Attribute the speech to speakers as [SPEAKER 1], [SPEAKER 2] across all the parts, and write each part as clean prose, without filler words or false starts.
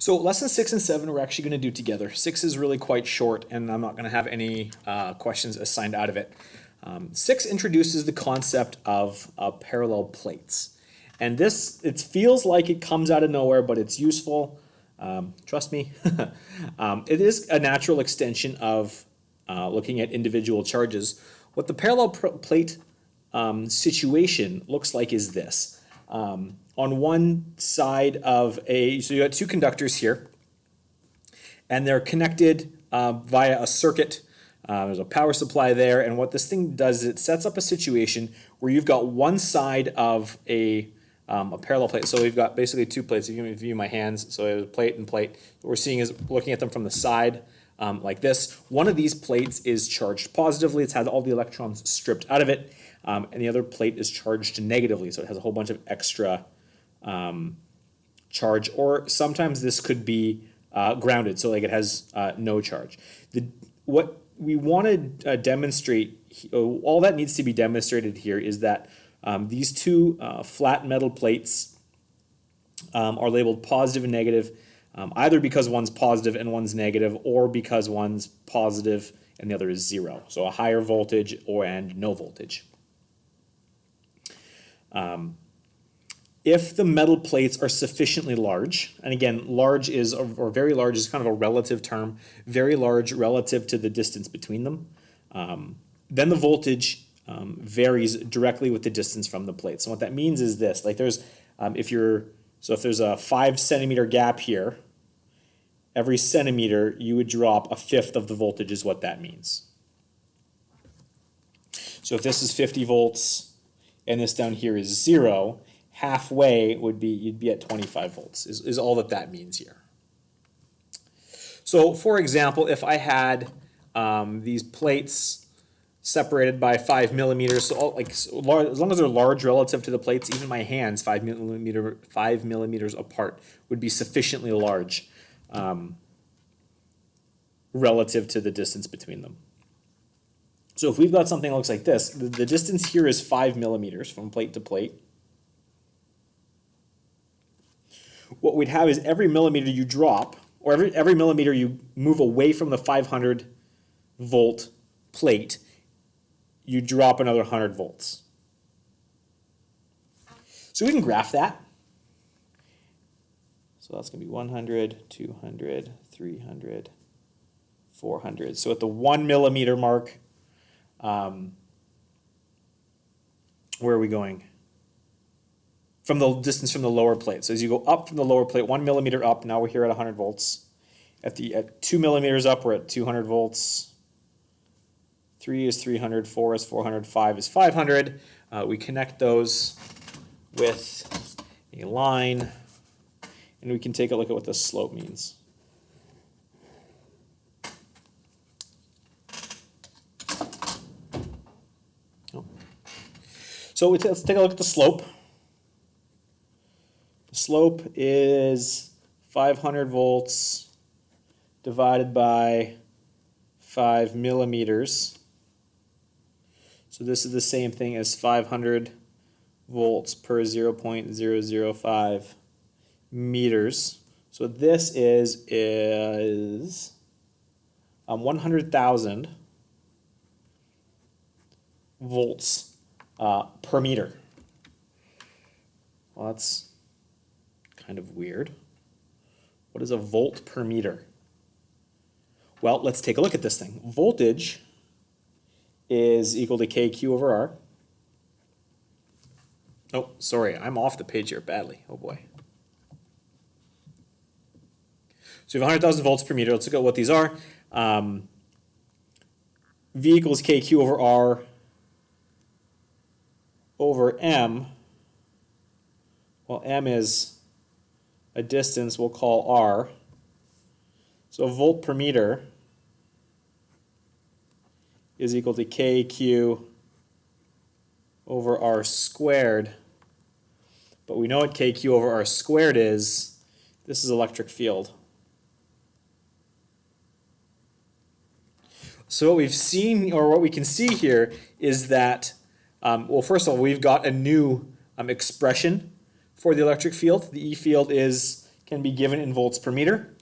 [SPEAKER 1] So lesson 6 and 7 we're actually going to do together. 6 is really quite short, and I'm not going to have any questions assigned out of it. 6 introduces the concept of parallel plates. And this, it feels like it comes out of nowhere, but it's useful. Trust me. It is a natural extension of looking at individual charges. What the parallel plate situation looks like is this. On one side of so you got two conductors here, and they're connected via a circuit. There's a power supply there, and what this thing does is it sets up a situation where you've got one side of a parallel plate. So we've got basically two plates. If you view my hands, so there's plate and plate. What we're seeing is looking at them from the side like this. One of these plates is charged positively. It's had all the electrons stripped out of it, and the other plate is charged negatively. So it has a whole bunch of extra charge, or sometimes this could be grounded, so like it has no charge. What we want to demonstrate, all that needs to be demonstrated here is that these two flat metal plates are labeled positive and negative, either because one's positive and one's negative, or because one's positive and the other is zero. So a higher voltage and no voltage. If the metal plates are sufficiently large, and again, large is, or very large is kind of a relative term, very large relative to the distance between them, then the voltage varies directly with the distance from the plates. And what that means is this, like there's, if there's a 5 centimeter gap here, every centimeter you would drop a fifth of the voltage is what that means. So if this is 50 volts and this down here is 0, halfway would be, you'd be at 25 volts is all that means here. So for example, if I had these plates separated by 5 millimeters, so as long as they're large relative to the plates, even my hands 5 millimeters apart would be sufficiently large relative to the distance between them. So if we've got something that looks like this, the distance here is 5 millimeters from plate to plate. What we'd have is every millimeter you drop, or every millimeter you move away from the 500 volt plate, you drop another 100 volts. So we can graph that. So that's going to be 100, 200, 300, 400. So at the 1 millimeter mark, where are we going? From the distance from the lower plate. So as you go up from the lower plate, 1 millimeter up, now we're here at 100 volts. At 2 millimeters up, we're at 200 volts. 3 is 300, 4 is 400, 5 is 500. We connect those with a line, and we can take a look at what the slope means. So let's take a look at the slope. The slope is 500 volts divided by 5 millimeters. So this is the same thing as 500 volts per 0.005 meters. So this is 100,000 volts per meter. Well, that's kind of weird. What is a volt per meter? Well, let's take a look at this thing. Voltage is equal to KQ over R. Oh, sorry, I'm off the page here badly. Oh boy. So we have 100,000 volts per meter. Let's look at what these are. V equals KQ over R over M. Well, M is a distance we'll call R. So a volt per meter is equal to KQ over R squared. But we know what KQ over R squared is. This is electric field. So what we've seen, or what we can see here, is that, well, first of all, we've got a new expression for the electric field. The E field is can be given in volts per meter.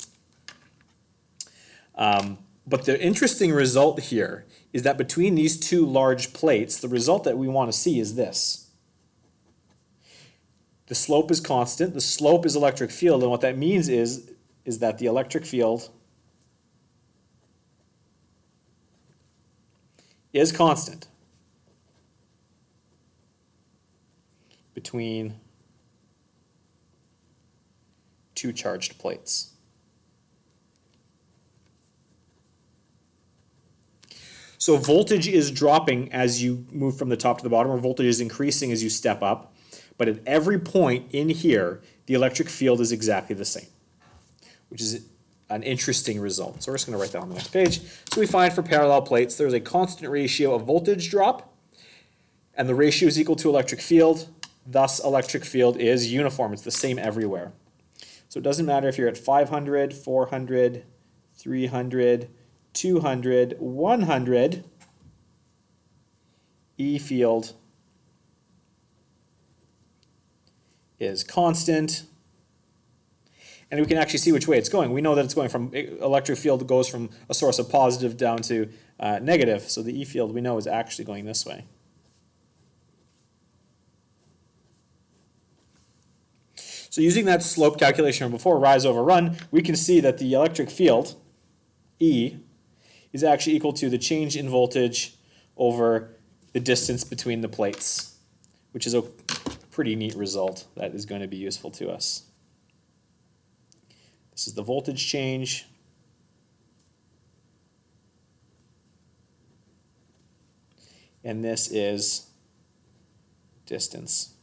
[SPEAKER 1] But the interesting result here is that between these two large plates, the result that we want to see is this. The slope is constant. The slope is electric field. And what that means is that the electric field is constant between two charged plates. So voltage is dropping as you move from the top to the bottom, or voltage is increasing as you step up. But at every point in here, the electric field is exactly the same, which is an interesting result. So we're just going to write that on the next page. So we find for parallel plates, there's a constant ratio of voltage drop, and the ratio is equal to electric field. Thus, electric field is uniform. It's the same everywhere. So it doesn't matter if you're at 500, 400, 300, 200, 100, E field is constant. And we can actually see which way it's going. We know that it's going from, electric field goes from a source of positive down to negative. So the E field we know is actually going this way. So using that slope calculation from before, rise over run, we can see that the electric field, E, is actually equal to the change in voltage over the distance between the plates, which is a pretty neat result that is going to be useful to us. This is the voltage change. And this is distance.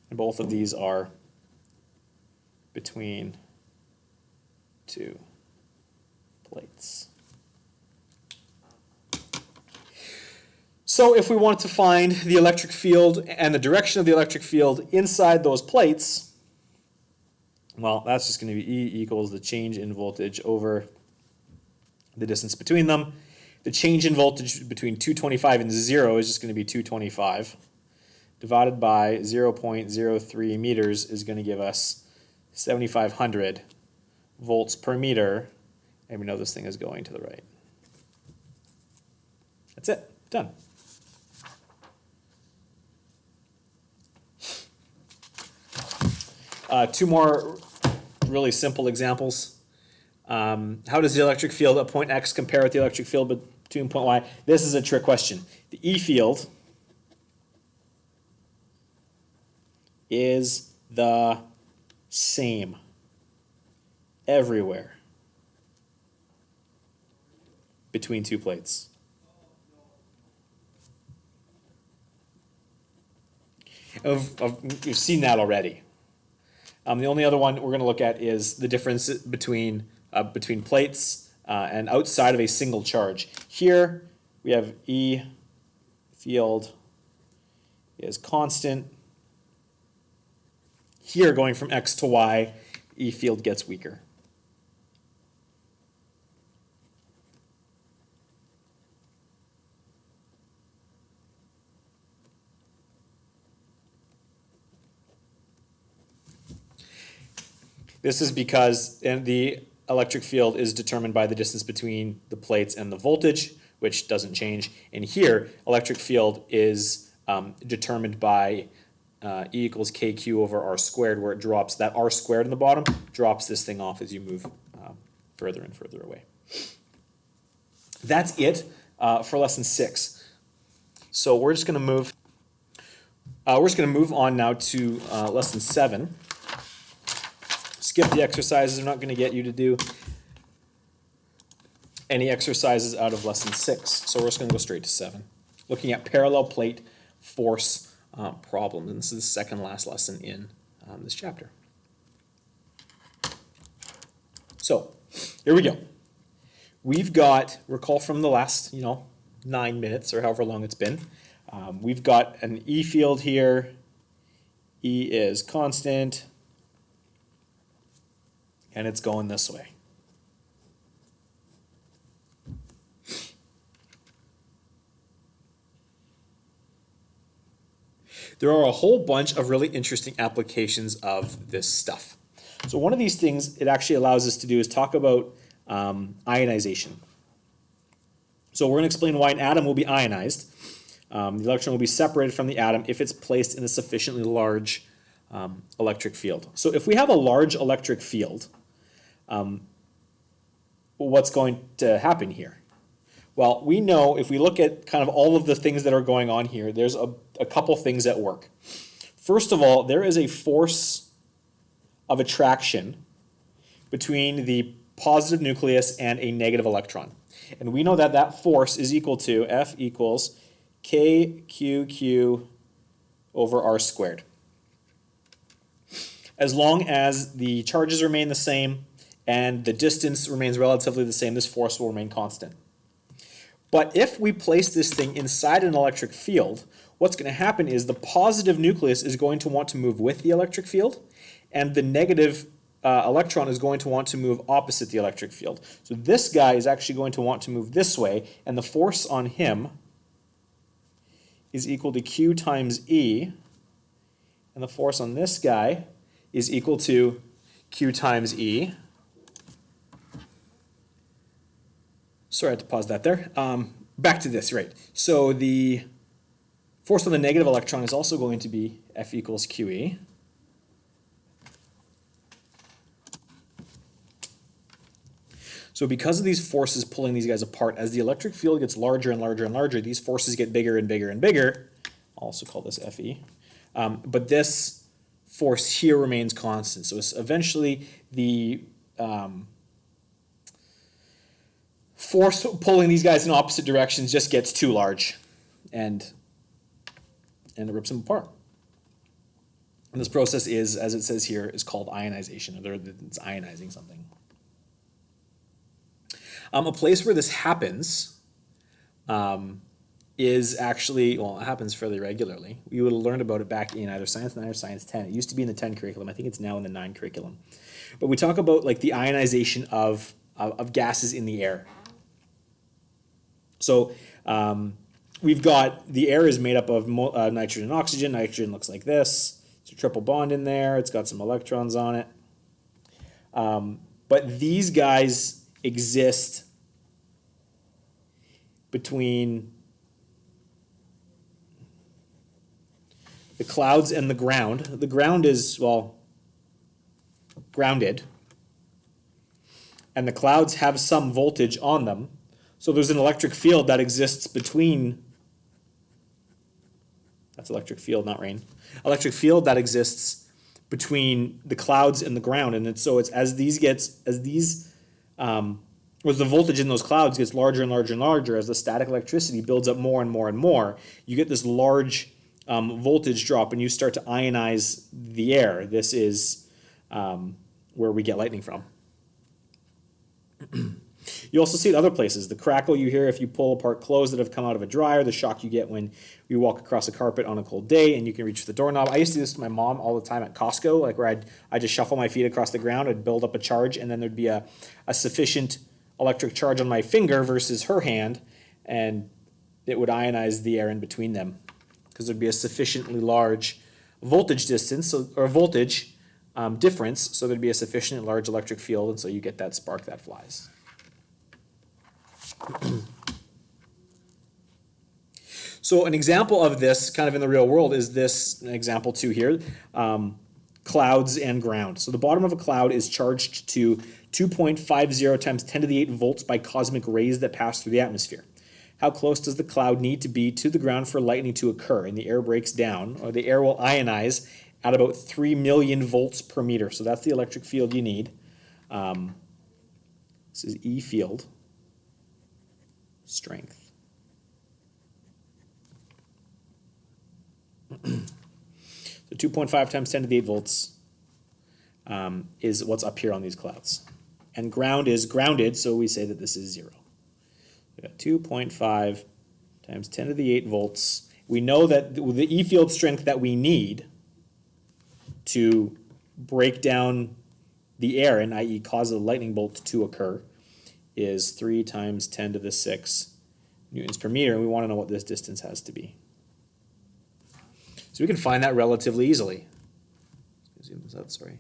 [SPEAKER 1] And both of these are between two plates. So if we want to find the electric field and the direction of the electric field inside those plates, well, that's just going to be E equals the change in voltage over the distance between them. The change in voltage between 225 and 0 is just going to be 225. Divided by 0.03 meters is going to give us 7,500 volts per meter. And we know this thing is going to the right. That's it. Done. Two more really simple examples. How does the electric field at point X compare with the electric field between point Y? This is a trick question. The E field is the same everywhere between two plates. We've seen that already. The only other one we're going to look at is the difference between plates and outside of a single charge. Here we have E field is constant. Here, going from X to Y, E field gets weaker. This is because the electric field is determined by the distance between the plates and the voltage, which doesn't change. And here, electric field is determined by E equals KQ over R squared, where it drops that R squared in the bottom, drops this thing off as you move further and further away. That's it for lesson 6. So we're just going to move. We're just going to move on now to lesson 7. Skip the exercises. I'm not going to get you to do any exercises out of lesson 6. So we're just going to go straight to 7. Looking at parallel plate force problem. And this is the second last lesson in this chapter. So here we go. We've got, recall from the last, 9 minutes or however long it's been, we've got an E field here. E is constant. And it's going this way. There are a whole bunch of really interesting applications of this stuff. So one of these things it actually allows us to do is talk about ionization. So we're going to explain why an atom will be ionized. The electron will be separated from the atom if it's placed in a sufficiently large electric field. So if we have a large electric field, what's going to happen here? Well, we know if we look at kind of all of the things that are going on here, there's a couple things at work. First of all, there is a force of attraction between the positive nucleus and a negative electron. And we know that that force is equal to F equals KQQ over R squared. As long as the charges remain the same and the distance remains relatively the same, this force will remain constant. But if we place this thing inside an electric field, what's going to happen is the positive nucleus is going to want to move with the electric field, and the negative electron is going to want to move opposite the electric field. So this guy is actually going to want to move this way, and the force on him is equal to Q times E, and the force on this guy is equal to Q times E. Sorry, I had to pause that there. Back to this, right. So the force on the negative electron is also going to be F equals QE. So because of these forces pulling these guys apart, as the electric field gets larger and larger and larger, these forces get bigger and bigger and bigger. I'll also call this Fe. But this force here remains constant. So it's eventually the force pulling these guys in opposite directions just gets too large, and it rips them apart. And this process is, as it says here, is called ionization, or it's ionizing something. A place where this happens is actually, well, it happens fairly regularly. You would have learned about it back in either Science 9 or Science 10. It used to be in the 10 curriculum. I think it's now in the 9 curriculum. But we talk about like the ionization of gases in the air. So we've got, the air is made up of nitrogen and oxygen. Nitrogen looks like this. It's a triple bond in there. It's got some electrons on it. But these guys exist between the clouds and the ground. The ground is, well, grounded. And the clouds have some voltage on them. So there's an electric field that exists between, that's electric field, not rain, electric field that exists between the clouds and the ground. And as the voltage in those clouds gets larger and larger and larger, as the static electricity builds up more and more and more, you get this large voltage drop and you start to ionize the air. This is where we get lightning from. You also see it other places. The crackle you hear if you pull apart clothes that have come out of a dryer, the shock you get when you walk across a carpet on a cold day and you can reach for the doorknob. I used to do this to my mom all the time at Costco, like where I'd just shuffle my feet across the ground, I'd build up a charge, and then there'd be a sufficient electric charge on my finger versus her hand, and it would ionize the air in between them because there'd be a sufficiently large voltage distance, or voltage difference, so there'd be a sufficiently large electric field, and so you get that spark that flies. So an example of this kind of in the real world is this example 2 here, clouds and ground. So the bottom of a cloud is charged to 2.50 times 10 to the 8 volts by cosmic rays that pass through the atmosphere. How close does the cloud need to be to the ground for lightning to occur? And the air breaks down, or the air will ionize at about 3 million volts per meter. So that's the electric field you need. This is E field strength. So 2.5 times 10 to the 8 volts is what's up here on these clouds. And ground is grounded, so we say that this is 0. We got 2.5 times 10 to the 8 volts. We know that the E field strength that we need to break down the air, and i.e. cause a lightning bolt to occur, is 3 times 10 to the 6 newtons per meter, and we want to know what this distance has to be. So we can find that relatively easily. Zoom this out, sorry.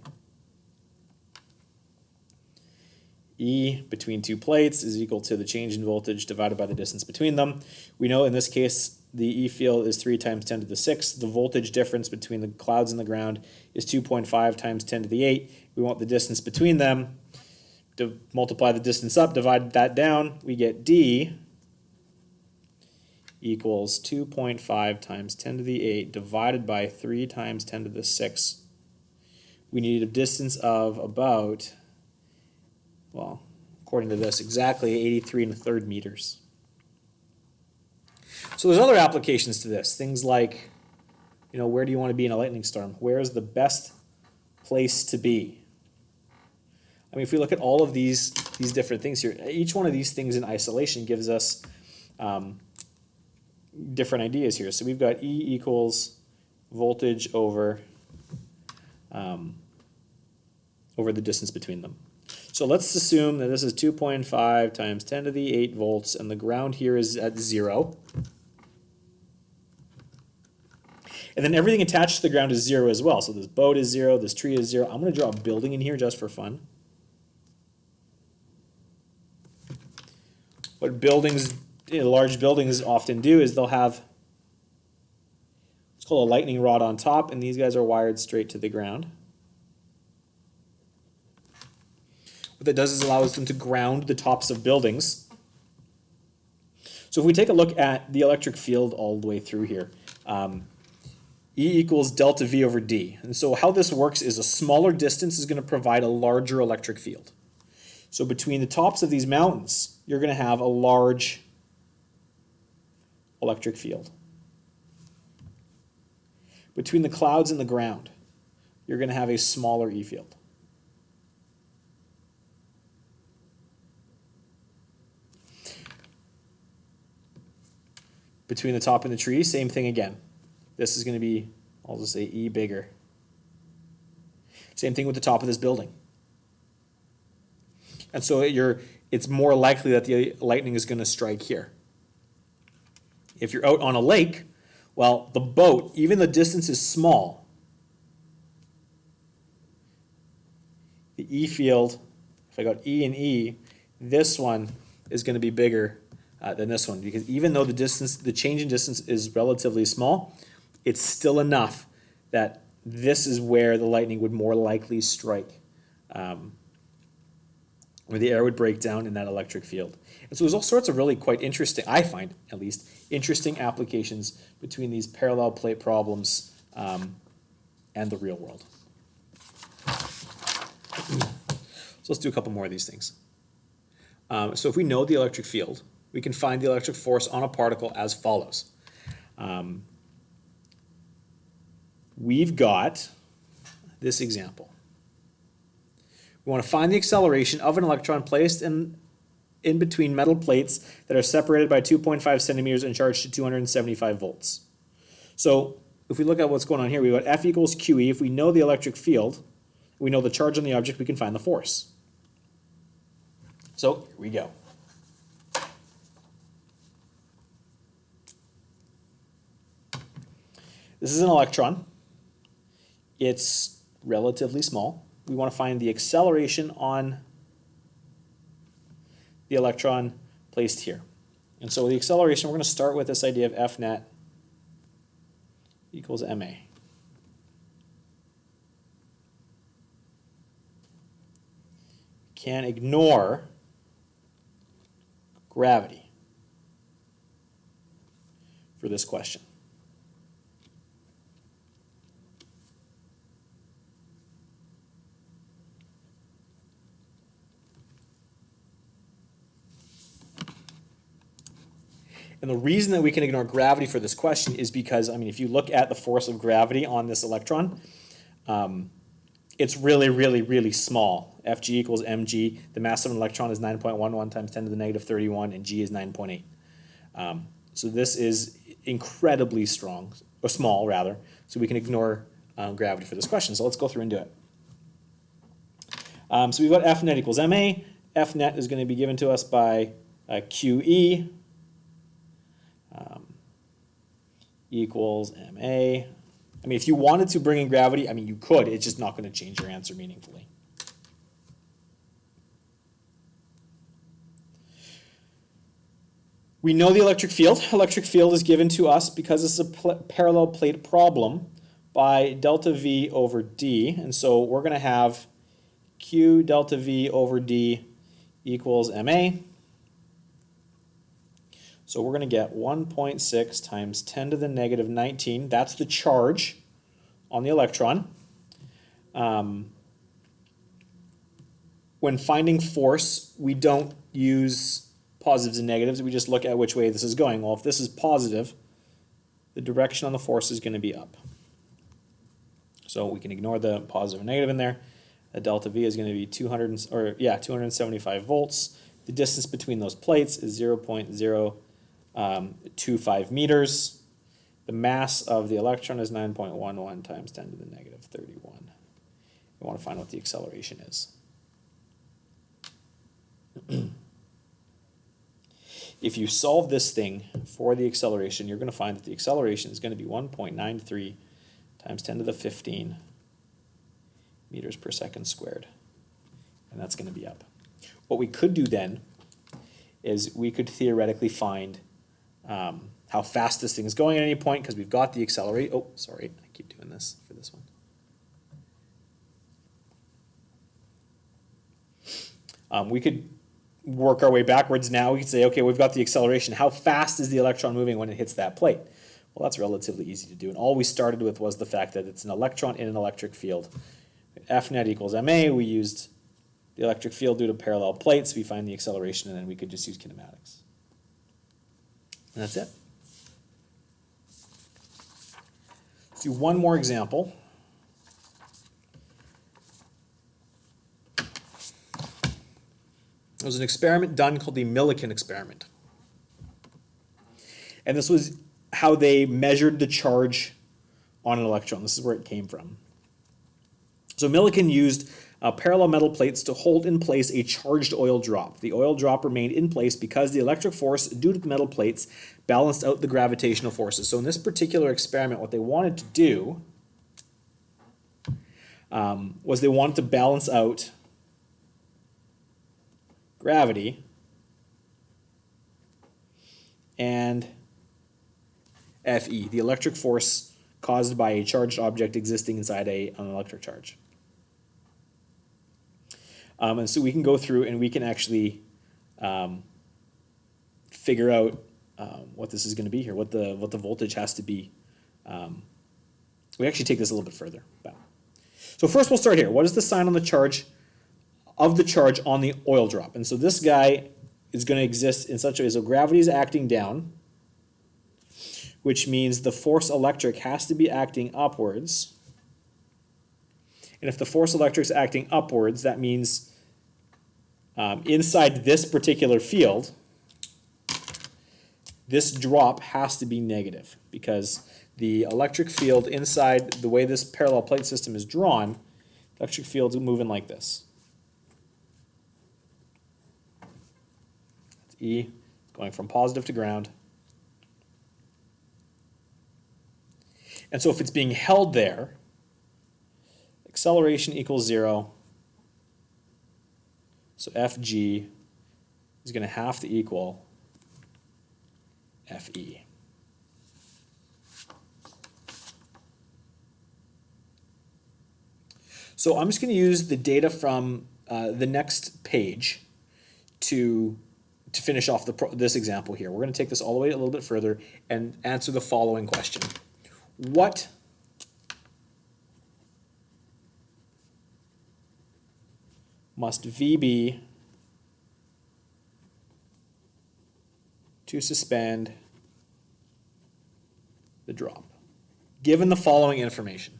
[SPEAKER 1] E between two plates is equal to the change in voltage divided by the distance between them. We know in this case the E field is 3 times 10 to the 6th. The voltage difference between the clouds and the ground is 2.5 times 10 to the 8. We want the distance between them. To multiply the distance up, divide that down, we get D equals 2.5 times 10 to the 8 divided by 3 times 10 to the 6. We need a distance of about, well, according to this, exactly 83 1/3 meters. So there's other applications to this. Things like, where do you want to be in a lightning storm? Where is the best place to be? I mean, if we look at all of these different things here, each one of these things in isolation gives us different ideas here. So we've got E equals voltage over the distance between them. So let's assume that this is 2.5 times 10 to the 8 volts, and the ground here is at 0. And then everything attached to the ground is 0 as well. So this boat is 0, this tree is 0. I'm going to draw a building in here just for fun. What buildings, large buildings often do is they'll have what's called a lightning rod on top, and these guys are wired straight to the ground. What that does is allows them to ground the tops of buildings. So if we take a look at the electric field all the way through here, E equals delta V over D. And so how this works is a smaller distance is going to provide a larger electric field. So between the tops of these mountains, you're going to have a large electric field. Between the clouds and the ground, you're going to have a smaller E field. Between the top and the tree, same thing again. This is going to be, I'll just say E bigger. Same thing with the top of this building. And so it's more likely that the lightning is going to strike here. If you're out on a lake, well, the boat, even the distance is small. The E field, if I got E and E, this one is going to be bigger than this one, because even though the change in distance is relatively small, it's still enough that this is where the lightning would more likely strike, where the air would break down in that electric field. And so there's all sorts of really quite interesting, I find at least, interesting applications between these parallel plate problems and the real world. So let's do a couple more of these things. So if we know the electric field, we can find the electric force on a particle as follows. We've got this example. We want to find the acceleration of an electron placed in between metal plates that are separated by 2.5 centimeters and charged to 275 volts. So if we look at what's going on here, we've got F equals QE. If we know the electric field, we know the charge on the object, we can find the force. So here we go. This is an electron. It's relatively small. We want to find the acceleration on the electron placed here. And so the acceleration, we're going to start with this idea of F net equals ma. Can't ignore gravity for this question. And the reason that we can ignore gravity for this question is because, if you look at the force of gravity on this electron, it's really, really, really small. Fg equals mg. The mass of an electron is 9.11 times 10 to the negative 31, and g is 9.8. So this is incredibly strong, or small rather, so we can ignore gravity for this question. So let's go through and do it. So we've got F net equals ma. F net is going to be given to us by QE equals ma I mean, if you wanted to bring in gravity, I mean, you could. It's just not going to change your answer meaningfully. We know the electric field. Electric field is given to us because it's a parallel plate problem by delta V over D. And so we're going to have Q delta V over D equals MA. So we're going to get 1.6 times 10 to the negative 19. That's the charge on the electron. When finding force, we don't use positives and negatives. We just look at which way this is going. Well, if this is positive, the direction on the force is going to be up. So we can ignore the positive and negative in there. The delta V is going to be 275 volts. The distance between those plates is 0.025 meters. The mass of the electron is 9.11 times 10 to the negative 31. We want to find what the acceleration is. If you solve this thing for the acceleration, you're going to find that the acceleration is going to be 1.93 times 10 to the 15 meters per second squared. And that's going to be up. What we could do then is we could theoretically find how fast this thing is going at any point, because we've got the accelerate. Oh, sorry, I keep doing this for this one. We could work our way backwards now. We could say, okay, we've got the acceleration. How fast is the electron moving when it hits that plate? Well, that's relatively easy to do. And all we started with was the fact that it's an electron in an electric field. F net equals ma. We used the electric field due to parallel plates. We find the acceleration, and then we could just use kinematics. And that's it. Let's do one more example. There was an experiment done called the Millikan experiment. And this was how they measured the charge on an electron. This is where it came from. So Millikan used parallel metal plates to hold in place a charged oil drop. The oil drop remained in place because the electric force due to the metal plates balanced out the gravitational forces. So in this particular experiment, what they wanted to do was they wanted to balance out gravity and Fe, the electric force caused by a charged object existing inside an electric charge. And so we can go through and we can actually figure out what this is going to be here, what the voltage has to be. We actually take this a little bit further. So first we'll start here. What is the sign on the charge of the charge on the oil drop? And so this guy is going to exist in such a way, so gravity is acting down, which means the force electric has to be acting upwards. And if the force electric is acting upwards, that means inside this particular field, this drop has to be negative, because the electric field inside, the way this parallel plate system is drawn, electric field's moving like this. That's E, going from positive to ground. And so if it's being held there, acceleration equals 0. So Fg is going to have to equal Fe. So I'm just going to use the data from the next page to finish off this example here. We're going to take this all the way a little bit further and answer the following question. What must V be to suspend the drop, given the following information?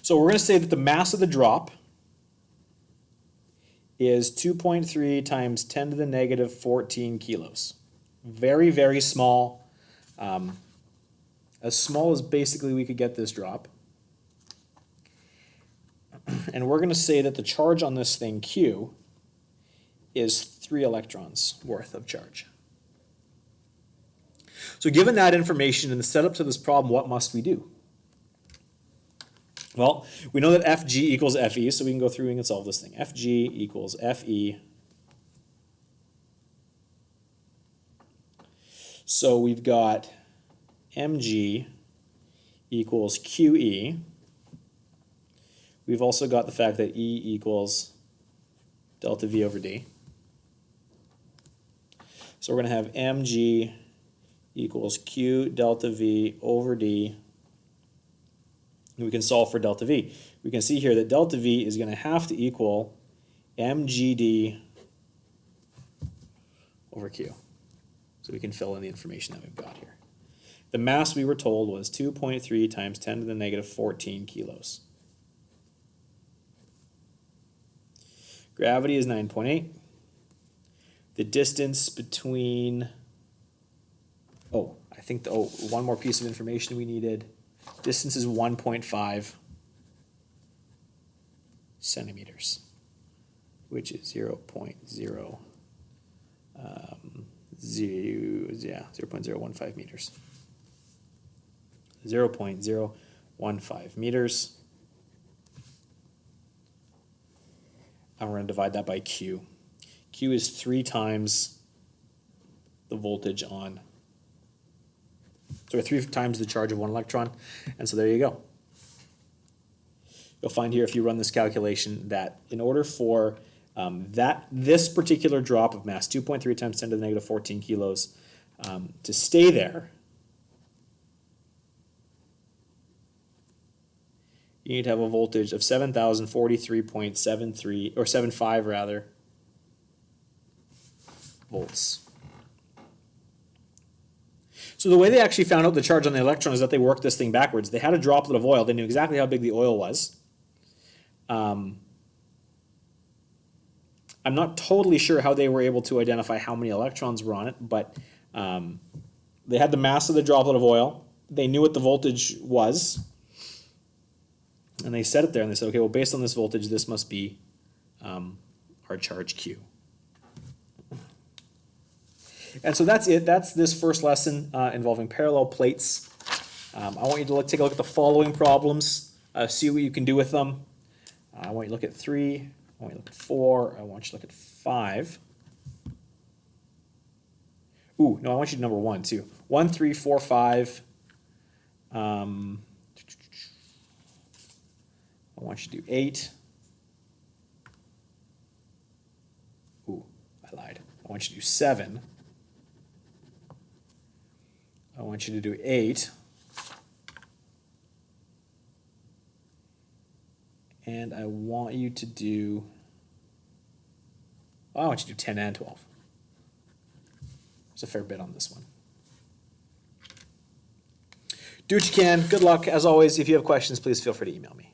[SPEAKER 1] So we're going to say that the mass of the drop is 2.3 times 10 to the negative 14 kilos. Very, very small. As small as basically we could get this drop. And we're going to say that the charge on this thing, Q, is 3 electrons worth of charge. So given that information and the setup to this problem, what must we do? Well, we know that Fg equals Fe, so we can go through and we can solve this thing. Fg equals Fe. So we've got Mg equals Qe. We've also got the fact that E equals delta V over D. So we're going to have Mg equals Q delta V over D. And we can solve for delta V. We can see here that delta V is going to have to equal mgd over Q. So we can fill in the information that we've got here. The mass we were told was 2.3 times 10 to the negative 14 kilos. Gravity is 9.8. The distance between, one more piece of information we needed. Distance is 1.5 centimeters, which is 0.015 meters. 0.015 meters. And we're going to divide that by Q. Q is 3 times the voltage on, so 3 times the charge of 1 electron, and so there you go. You'll find here if you run this calculation that in order for this particular drop of mass, 2.3 times 10 to the negative 14 kilos, to stay there, you need to have a voltage of 7,043.73, or 75 rather, volts. So the way they actually found out the charge on the electron is that they worked this thing backwards. They had a droplet of oil. They knew exactly how big the oil was. I'm not totally sure how they were able to identify how many electrons were on it, but they had the mass of the droplet of oil. They knew what the voltage was. And they set it there and they said, okay, well, based on this voltage, this must be our charge Q. And so that's it. That's this first lesson involving parallel plates. I want you to take a look at the following problems, see what you can do with them. I want you to look at 3. I want you to look at 4. I want you to look at 5. Ooh, no, I want you to number 1 too. 1, 3, 4, 5. I want you to do 8. Ooh, I lied. I want you to do 7. I want you to do 8. And I want you to do, I want you to do 10 and 12. There's a fair bit on this one. Do what you can. Good luck. As always, if you have questions, please feel free to email me.